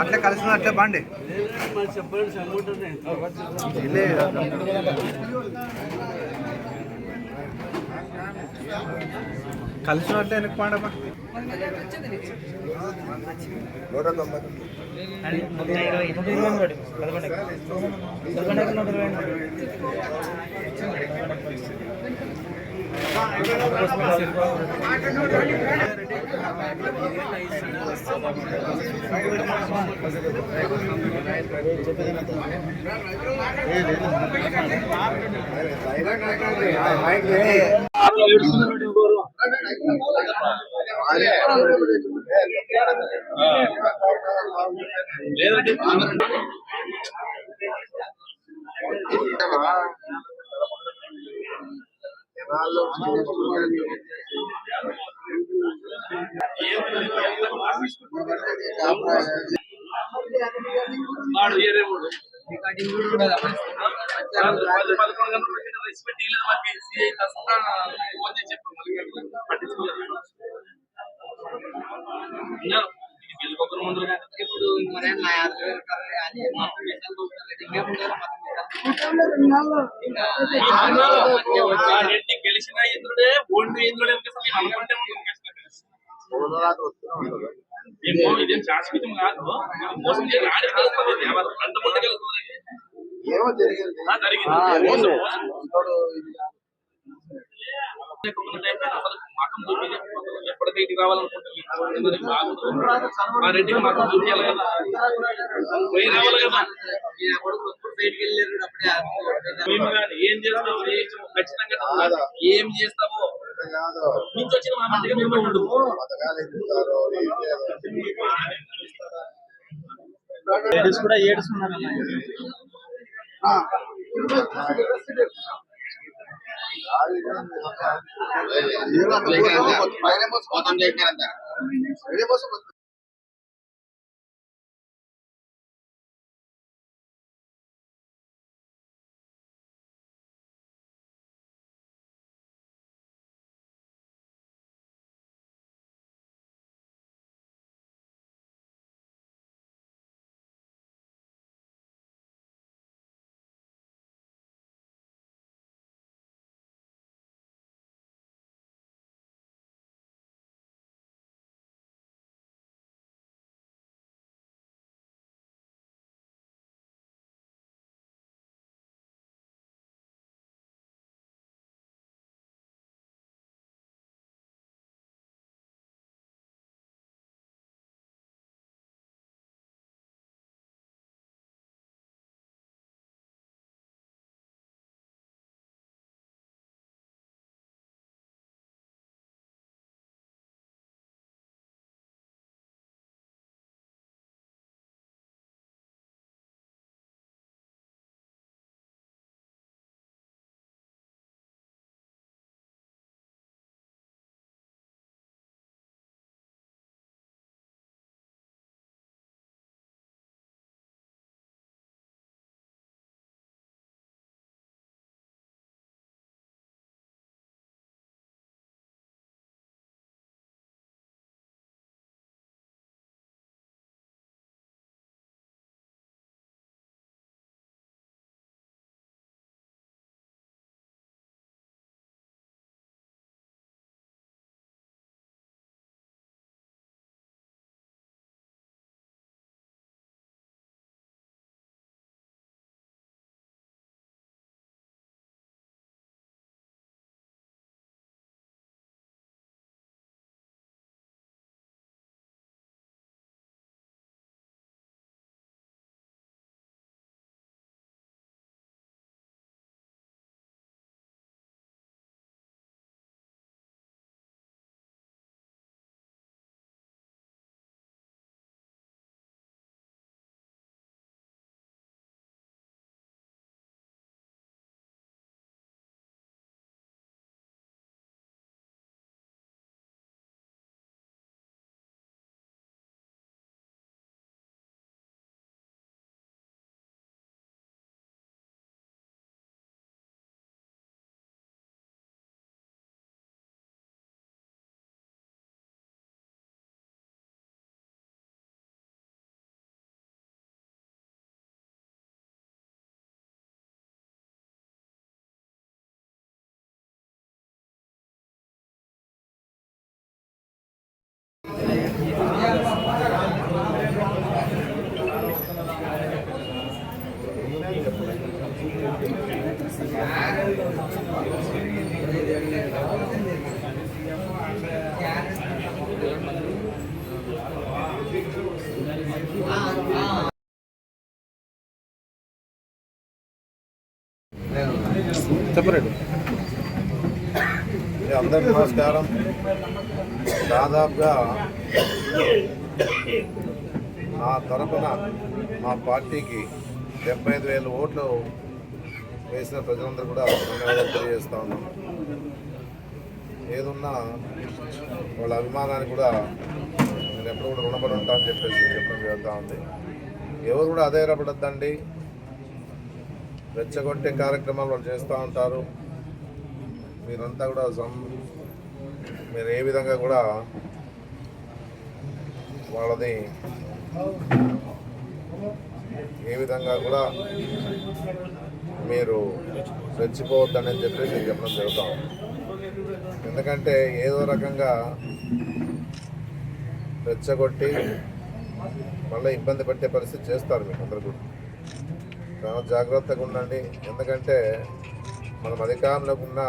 అట్లా కలిసిన అట్లే బాండి కలిసిన అట్లే వెనక్కి పాడమ్మా. రెడ్డి గెలిచిన ఇంద్రుడే ఓన్లీ ఇంద్రుడే అనుకుంటే ఏమో ఇదేం శాశ్వతం కాదు. మోసం చేసి ఆడి కలుస్తుంది అంతమంది కలుస్తుంది. ఏమో జరిగింది మతం చూపి ఎప్పటికైతే రావాలనుకుంటుంది మా రెడ్డికి మతం చూపించాలి కదా, పోయి రావాలి కదా. మేము కానీ ఏం చేస్తావు ఖచ్చితంగా ఏం చేస్తావో నుంచి వచ్చిన మా మధ్యగా మేము ఉండు. కూడా ఏడుస్తున్నారు. అందరికీ నమస్కారం. దాదాపుగా నా తరపున మా పార్టీకి 75,000 ఓట్లు వేసిన ప్రజలందరూ కూడా ధన్యవాదాలు తెలియజేస్తా ఉన్నాం. ఏదున్నా వాళ్ళ అభిమానానికి కూడా నేను ఎప్పుడు కూడా రుణపడి ఉంటా అని చెప్పేసి చెప్పడం జరుగుతూ ఉంది. ఎవరు కూడా అదే రపడద్దండి, రెచ్చగొట్టే కార్యక్రమాలు వాళ్ళు చేస్తూ ఉంటారు. మీరంతా కూడా మీరు ఏ విధంగా కూడా వాళ్ళది ఏ విధంగా కూడా మీరు రెచ్చిపోవద్దని చెప్పి నేను చెప్పడం జరుగుతాం. ఎందుకంటే ఏదో రకంగా రెచ్చగొట్టి మళ్ళీ ఇబ్బంది పెట్టే పరిస్థితి చేస్తారు. మీకు అందరు కూడా చాలా జాగ్రత్తగా ఉండండి. ఎందుకంటే మనం అధికారంలోకి ఉన్న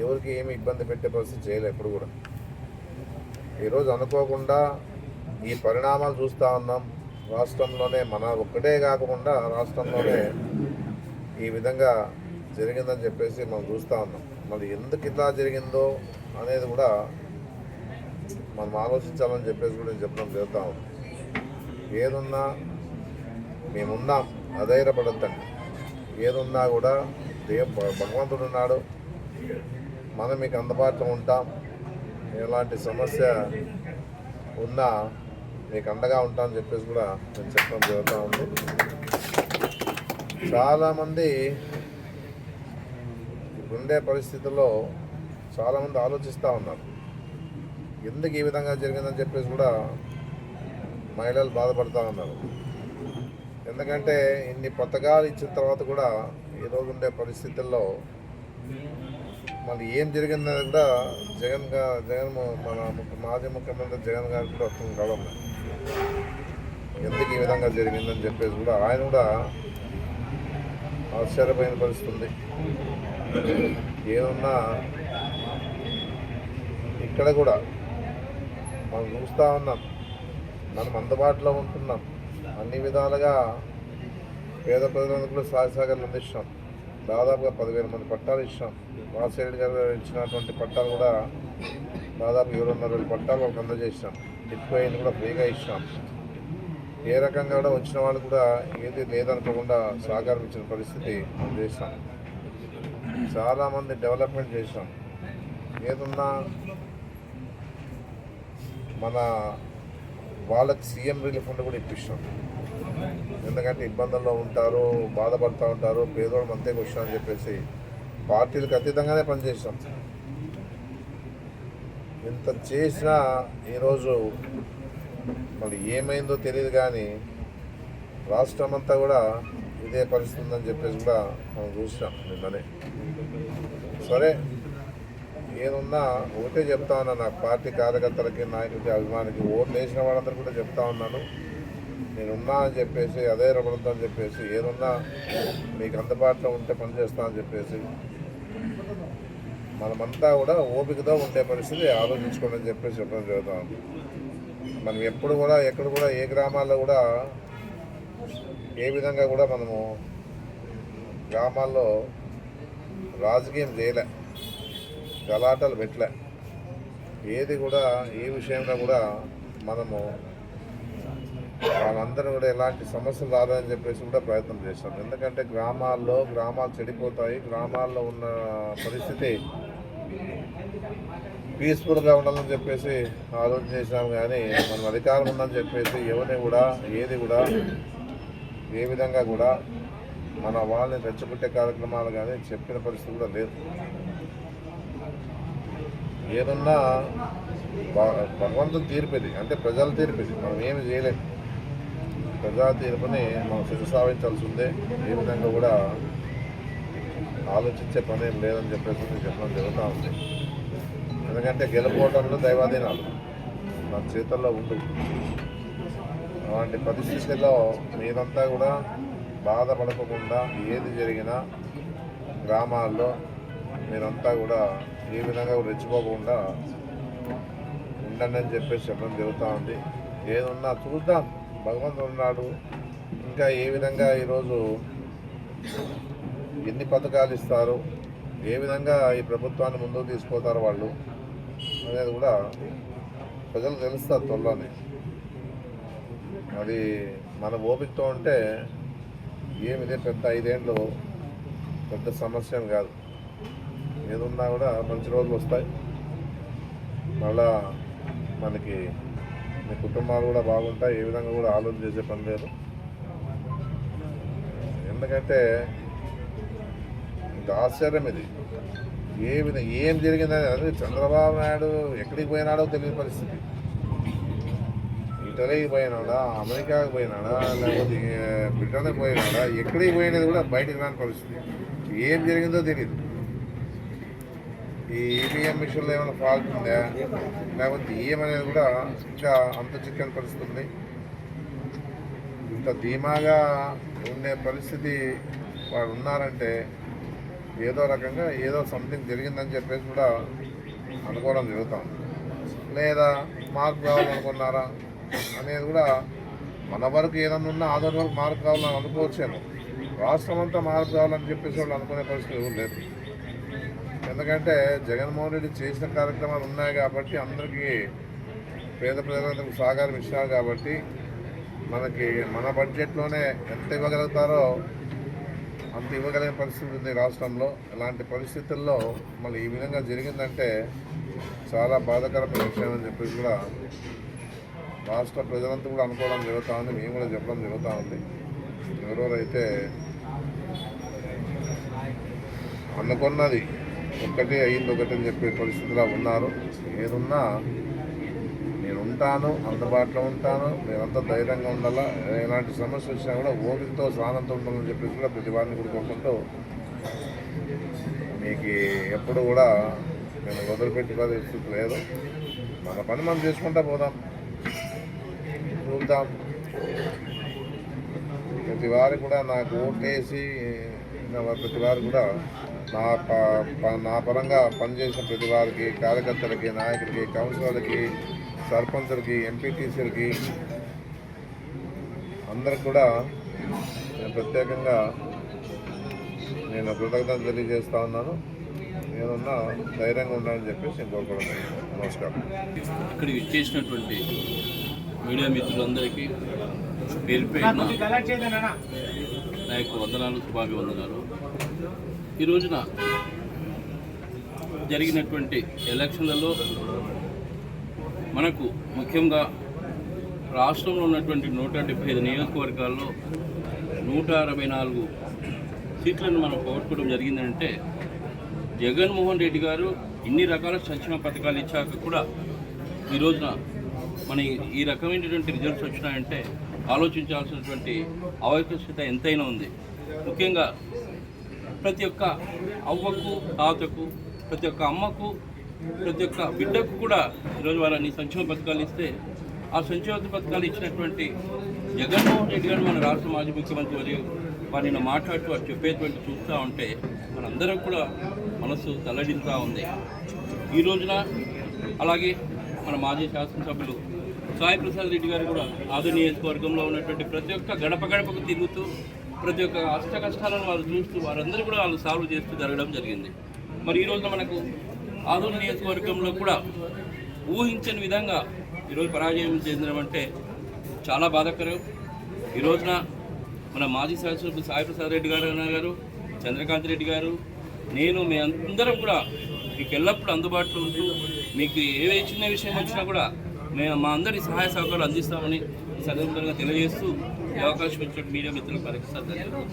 ఎవరికి ఏమి ఇబ్బంది పెట్టే పరిస్థితి చేయలేదు ఎప్పుడు కూడా. ఈరోజు అనుకోకుండా ఈ పరిణామాలు చూస్తూ ఉన్నాం. రాష్ట్రంలోనే మన ఒక్కటే కాకుండా రాష్ట్రంలోనే ఈ విధంగా జరిగిందని చెప్పేసి మనం చూస్తూ ఉన్నాం. మరి ఎందుకు ఇట్లా జరిగిందో అనేది కూడా మనం ఆలోచించాలని చెప్పేసి కూడా నేను చెప్పడం జరుగుతూ ఉంది. ఏదున్నా మేమున్నాం, అధైర్యపడద్దండి. ఏదున్నా కూడా భగవంతుడు ఉన్నాడు, మనం మీకు అందుబాటులో ఉంటాం. ఎలాంటి సమస్య ఉన్నా మీకు అండగా ఉంటామని చెప్పేసి కూడా నేను చెప్పడం జరుగుతూ ఉంది. చాలామంది ఉండే పరిస్థితుల్లో చాలామంది ఆలోచిస్తూ ఉన్నారు, ఎందుకు ఈ విధంగా జరిగిందని చెప్పేసి కూడా మహిళలు బాధపడుతూ ఉన్నారు. ఎందుకంటే ఇన్ని పథకాలు ఇచ్చిన తర్వాత కూడా ఈరోజు ఉండే పరిస్థితుల్లో మళ్ళీ ఏం జరిగిందని కూడా జగన్ మన మాజీ ముఖ్యమంత్రి జగన్ గారికి కూడా అర్థం కావడం ఎందుకు ఈ విధంగా జరిగిందని చెప్పేసి కూడా ఆయన కూడా ఆశ్చర్యపోయిన పరిస్థితి ఉంది. ఏమన్నా ఇక్కడ కూడా మనం చూస్తూ ఉన్నాం, మనం అందుబాటులో ఉంటున్నాం, అన్ని విధాలుగా పేద ప్రజలందరూ కూడా సహాయసహకారాలు అందిస్తాం. దాదాపుగా 10,000 మంది పట్టాలు ఇస్తాం. వాసిరెడ్డి గారు ఇచ్చినటువంటి పట్టాలు కూడా దాదాపు 7,500 పట్టాలు వాళ్ళకి అందజేస్తాం. టిట్కోయిన్ కూడా ఫ్రీగా ఇస్తాం. ఏ రకంగా కూడా వచ్చిన వాళ్ళు కూడా ఏది లేదనుకోకుండా సహకారం ఇచ్చిన పరిస్థితి మనం చేస్తాం. చాలామంది డెవలప్మెంట్ చేసాం. ఏదున్నా మన వాళ్ళకి సీఎం రిలీఫ్ ఫండ్ కూడా ఇప్పిస్తాం. ఎందుకంటే ఇబ్బందుల్లో ఉంటారు, బాధపడుతూ ఉంటారు, పేదోళ్ళు అంతే క్వశ్చన్ అని చెప్పేసి పార్టీలకు అతీతంగానే పనిచేస్తాం. ఇంత చేసినా ఈరోజు మళ్ళీ ఏమైందో తెలియదు, కానీ రాష్ట్రం అంతా కూడా ఇదే పరిస్థితి ఉందని చెప్పేసి కూడా మనం చూసినాం నిన్ననే. సరే, ఏదున్నా ఒకటే చెప్తా ఉన్నాను, నా పార్టీ కార్యకర్తలకి, నాయకులకి, అభిమానికి, ఓట్లు వేసిన వాళ్ళందరూ కూడా చెప్తా ఉన్నాను, నేనున్నా అని చెప్పేసి, అదే రమణతో అని చెప్పేసి, ఏదున్నా మీకు అందుబాటులో ఉంటే పనిచేస్తా అని చెప్పేసి మనమంతా కూడా ఓపికతో ఉండే పరిస్థితి ఆలోచించుకోండి అని చెప్పేసి చెప్పడం జరుగుతూ ఉంది. మనం ఎప్పుడు కూడా ఎక్కడ కూడా ఏ గ్రామాల్లో కూడా ఏ విధంగా కూడా మనము గ్రామాల్లో రాజకీయం చేయలే, గలాటలు పెట్టలే, ఏది కూడా ఏ విషయంలో కూడా మనము వాళ్ళందరూ కూడా ఎలాంటి సమస్యలు రాదని చెప్పేసి కూడా ప్రయత్నం చేస్తాం. ఎందుకంటే గ్రామాలు చెడిపోతాయి. గ్రామాల్లో ఉన్న పరిస్థితి పీస్ఫుల్గా ఉండాలని చెప్పేసి ఆలోచన చేసినాం. కానీ మనం అధికారం ఉందని చెప్పేసి ఎవరిని కూడా ఏది కూడా ఏ విధంగా కూడా మన వాళ్ళని రెచ్చగొట్టే కార్యక్రమాలు కానీ చెప్పిన పరిస్థితి కూడా లేదు. ఏదన్నా భగవంతుని తీర్పిది, అంటే ప్రజల తీర్పిది, మనం ఏమి చేయలేము. ప్రజా తీర్పుని మనం శిరసావించాల్సి ఉంది. ఏ విధంగా కూడా ఆలోచించే పని ఏం లేదని చెప్పేసి చెప్పడం జరుగుతూ ఉంది. ఎందుకంటే గెలుపోవడంలో దైవాధీనాలు మన చేతుల్లో ఉండవు. అలాంటి పరిస్థితుల్లో మీరంతా కూడా బాధపడకుండా ఏది జరిగినా గ్రామాల్లో మీరంతా కూడా ఏ విధంగా రెచ్చిపోకుండా ఉండండి అని చెప్పేసి చెప్పడం జరుగుతూ ఉంది. ఏదున్నా చూద్దాం, భగవంతుడు ఉన్నాడు. ఇంకా ఏ విధంగా ఈరోజు ఎన్ని పథకాలు ఇస్తారు, ఏ విధంగా ఈ ప్రభుత్వాన్ని ముందుకు తీసుకుపోతారో వాళ్ళు అనేది కూడా ప్రజలు తెలుస్తారు త్వరలోనే. అది మన ఓపికతో ఉంటే ఏమిదే పెద్ద 5 ఏళ్ళు పెద్ద సమస్య కాదు. ఏదున్నా కూడా మంచి రోజులు వస్తాయి. మళ్ళా మనకి మీ కుటుంబాలు కూడా బాగుంటాయి. ఏ విధంగా కూడా ఆలోచన చేసే పని లేదు. ఎందుకంటే ఇంకా ఆశ్చర్యం ఇది. ఏం జరిగిందని అది చంద్రబాబు నాయుడు ఎక్కడికి పోయినాడో తెలియని పరిస్థితి. ఇటలీకి పోయినాడా, అమెరికాకి పోయినాడా, లేకపోతే బ్రిటన్కి పోయినాడా, ఎక్కడికి పోయినది కూడా బయటకు రాని పరిస్థితి. ఏం జరిగిందో తెలియదు. ఈ ఈవీఎం మిషన్లో ఏమైనా ఫాల్ట్ ఉందా, లేకపోతే ఏమనేది కూడా ఇంకా అంత చిక్కని పరిస్థితి ఉంది. ఇంత ధీమాగా ఉండే పరిస్థితి వాడు ఉన్నారంటే ఏదో రకంగా ఏదో సంథింగ్ జరిగిందని చెప్పేసి కూడా అనుకోవడం జరుగుతాం. లేదా మార్పు కావాలనుకున్నారా అనేది కూడా మన వరకు ఏదన్నా ఉన్నా ఆధార్ వరకు మార్పు కావాలని అనుకోవచ్చేమో. రాష్ట్రం అంతా మార్పు కావాలని చెప్పేసి వాళ్ళు అనుకునే పరిస్థితి ఎవరు లేదు. ఎందుకంటే జగన్మోహన్ రెడ్డి చేసిన కార్యక్రమాలు ఉన్నాయి కాబట్టి, అందరికీ పేద ప్రజలకు సహకారం ఇచ్చినారు కాబట్టి, మనకి మన బడ్జెట్లోనే ఎంత ఇవ్వగలుగుతారో అంత ఇవ్వగలిగే పరిస్థితి ఉంది రాష్ట్రంలో. ఇలాంటి పరిస్థితుల్లో మళ్ళీ ఈ విధంగా జరిగిందంటే చాలా బాధాకరమైన విషయం అని చెప్పేసి కూడా రాష్ట్ర ప్రజలంతా కూడా అనుకోవడం జరుగుతూ ఉంది. మేము కూడా చెప్పడం జరుగుతూ ఉంది. ఎవరెవరైతే అనుకున్నది ఒక్కటి అయింది ఒకటి అని చెప్పే పరిస్థితిలో ఉన్నారు. ఏదున్నా నేను ఉంటాను, అందుబాటులో ఉంటాను, నేనంతా ధైర్యంగా ఉండాలా. ఎలాంటి సమస్య వచ్చినా కూడా ఓపికతో స్నానంతో ఉండాలని చెప్పేసి కూడా ప్రతి వారిని కూడా కోరుకుంటూ, మీకు ఎప్పుడు కూడా నేను వదిలిపెట్టే పరిస్థితి లేదు. మన పని మనం చేసుకుంటా పోదాం, చూద్దాం. ప్రతి వారు కూడా నాకు ఓట్లేసి ప్రతి వారు కూడా నా పరంగా పనిచేసిన ప్రతి వారికి, కార్యకర్తలకి, నాయకులకి, కౌన్సిలర్లకి, సర్పంచులకి, ఎంపీటీసీలకి అందరికి కూడా నేను ప్రత్యేకంగా కృతజ్ఞత తెలియజేస్తూ ఉన్నాను. నేనున్నా ధైర్యంగా ఉండాలని చెప్పేసి నేను కోరుకోవడం. నమస్కారం. ఇక్కడికి ఇచ్చేసినటువంటి మీడియా మిత్రులందరికీ పేరు పేరున నా యొక్క వందనాలు, శుభాభివందనాలు. ఈ రోజున జరిగినటువంటి ఎలక్షన్లలో మనకు ముఖ్యంగా రాష్ట్రంలో ఉన్నటువంటి 175 నియోజకవర్గాల్లో 164 సీట్లను మనం పోగొట్టుకోవడం జరిగిందంటే, జగన్మోహన్ రెడ్డి గారు ఇన్ని రకాల సంక్షేమ పథకాలు ఇచ్చాక కూడా ఈ రోజున మన ఈ రకమైనటువంటి రిజల్ట్స్ వచ్చినాయంటే ఆలోచించాల్సినటువంటి ఆవశ్యకత ఎంతైనా ఉంది. ముఖ్యంగా ప్రతి ఒక్క అవ్వకు, తాతకు, ప్రతి ఒక్క అమ్మకు, ప్రతి ఒక్క బిడ్డకు కూడా ఈరోజు వాళ్ళని సంక్షేమ పథకాలు ఇస్తే, ఆ సంక్షేమ పథకాలు ఇచ్చినటువంటి జగన్మోహన్ రెడ్డి గారు మన రాష్ట్ర మాజీ ముఖ్యమంత్రి మరియు వారిని మాట్లాడుతూ వారు చెప్పేటువంటి చూస్తూ ఉంటే మనందరం కూడా మనసు తల్లడిల్లుతూ ఉంది. ఈ రోజున అలాగే మన మాజీ శాసనసభ్యులు సాయి ప్రసాద్ రెడ్డి గారు కూడా ఆదోని నియోజకవర్గంలో ఉన్నటువంటి ప్రతి ఒక్క గడప గడపకు తిరుగుతూ ప్రతి ఒక్క కష్టాలను వాళ్ళు చూస్తూ వారందరూ కూడా వాళ్ళు సాల్వ్ చేస్తూ జరగడం జరిగింది. మరి ఈ రోజున మనకు ఆదోని నియోజకవర్గంలో కూడా ఊహించని విధంగా ఈరోజు పరాజయం చెందడం అంటే చాలా బాధాకరం. ఈ రోజున మన మాజీ శాసనసభ్యులు సాయి ప్రసాద్ రెడ్డి గారు, చంద్రకాంత్ రెడ్డి గారు, నేను మీ అందరం కూడా మీకు ఎల్లప్పుడూ అందుబాటులో ఉంటూ మీకు ఏ చిన్న విషయం వచ్చినా కూడా మేము మా అందరి సహాయ సహకారాలు అందిస్తామని సందర్భంగా తెలియజేస్తూ ఈ అవకాశం ఇచ్చినట్టు మీడియా మిత్రులకు మరొకసారి ధన్యవాదాలు.